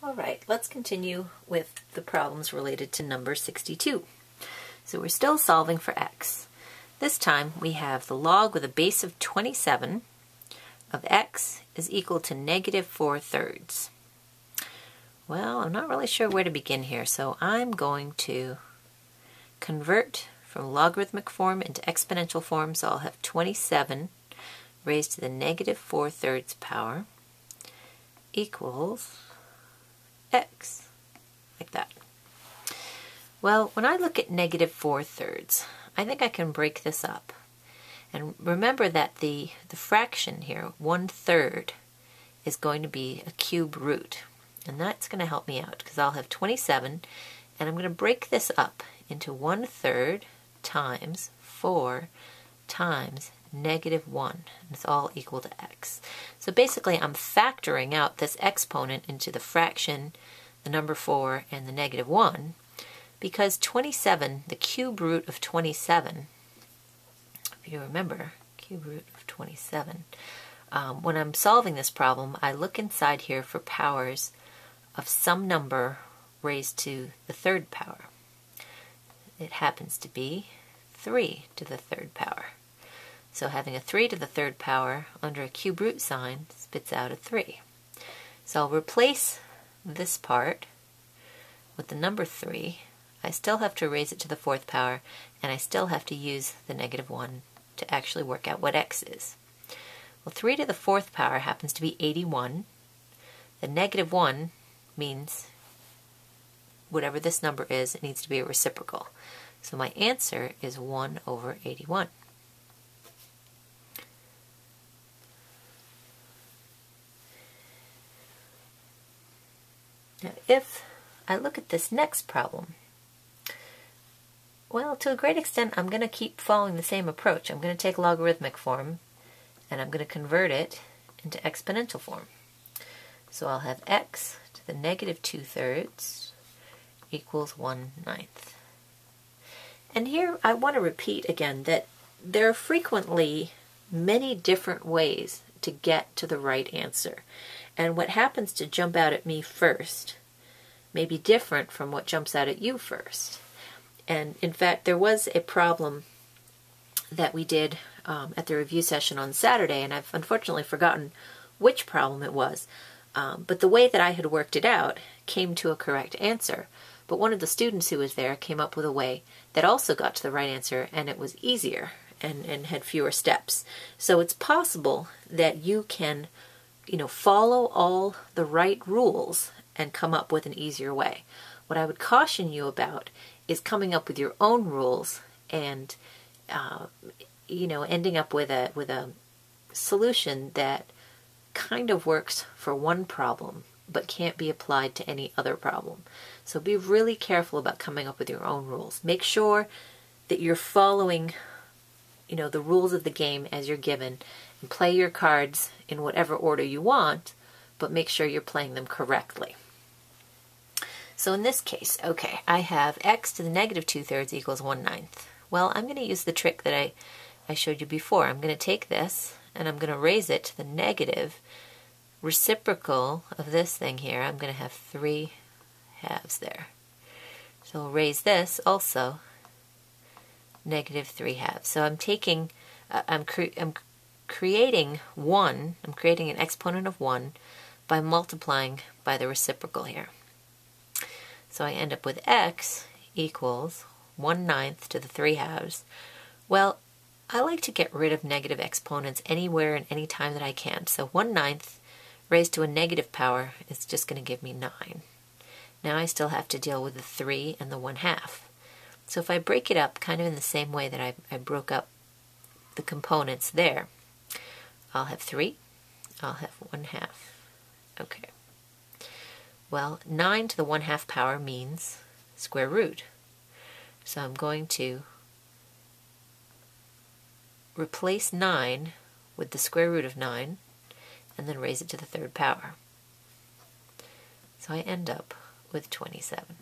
All right, let's continue with the problems related to number 62. So we're still solving for x. This time we have the log with a base of 27 of x is equal to negative 4/3. Well, I'm not really sure where to begin here, so I'm going to convert from logarithmic form into exponential form, so I'll have 27 raised to the negative 4/3 power equals x, like that. Well, when I look at negative 4/3, I think I can break this up. And remember that the fraction here, 1/3, is going to be a cube root. And that's going to help me out because I'll have 27, and I'm going to break this up into 1/3 times 4 times negative 1. And it's all equal to x. So basically I'm factoring out this exponent into the fraction, the number 4, and the negative 1, because 27, the cube root of 27, if you remember, cube root of 27, when I'm solving this problem, I look inside here for powers of some number raised to the 3rd power. It happens to be 3 to the 3rd power. So having a 3 to the 3rd power under a cube root sign spits out a 3. So I'll replace this part with the number 3. I still have to raise it to the 4th power, and I still have to use the negative 1 to actually work out what x is. Well, 3 to the 4th power happens to be 81. The negative 1 means whatever this number is, it needs to be a reciprocal. So my answer is 1/81. Now, if I look at this next problem, well, to a great extent, I'm going to keep following the same approach. I'm going to take logarithmic form, and I'm going to convert it into exponential form. So I'll have x to the negative 2/3 equals 1/9. And here I want to repeat again that there are frequently many different ways to get to the right answer. And what happens to jump out at me first may be different from what jumps out at you first. And in fact, there was a problem that we did at the review session on Saturday, and I've unfortunately forgotten which problem it was. But the way that I had worked it out came to a correct answer. But one of the students who was there came up with a way that also got to the right answer, and it was easier and had fewer steps. So it's possible that you can, follow all the right rules and come up with an easier way. What I would caution you about is coming up with your own rules and, ending up with a solution that kind of works for one problem but can't be applied to any other problem. So be really careful about coming up with your own rules. Make sure that you're following, the rules of the game as you're given, and play your cards in whatever order you want, but make sure you're playing them correctly. So in this case, okay, I have x to the negative 2/3 equals 1/9. Well, I'm going to use the trick that I showed you before. I'm going to take this and I'm going to raise it to the negative reciprocal of this thing here. I'm going to have 3 halves there. So I'll raise this also negative 3 halves. So I'm taking, I'm creating 1, I'm creating an exponent of 1 by multiplying by the reciprocal here. So I end up with x equals 1/9 to the 3 halves. Well, I like to get rid of negative exponents anywhere and any time that I can. So 1/9 raised to a negative power is just going to give me 9. Now I still have to deal with the 3 and the 1/2. So if I break it up kind of in the same way that I broke up the components there, I'll have 3, I'll have 1/2. Okay. Well, 9 to the 1/2 power means square root. So I'm going to replace 9 with the square root of 9 and then raise it to the 3rd power. So I end up with 27.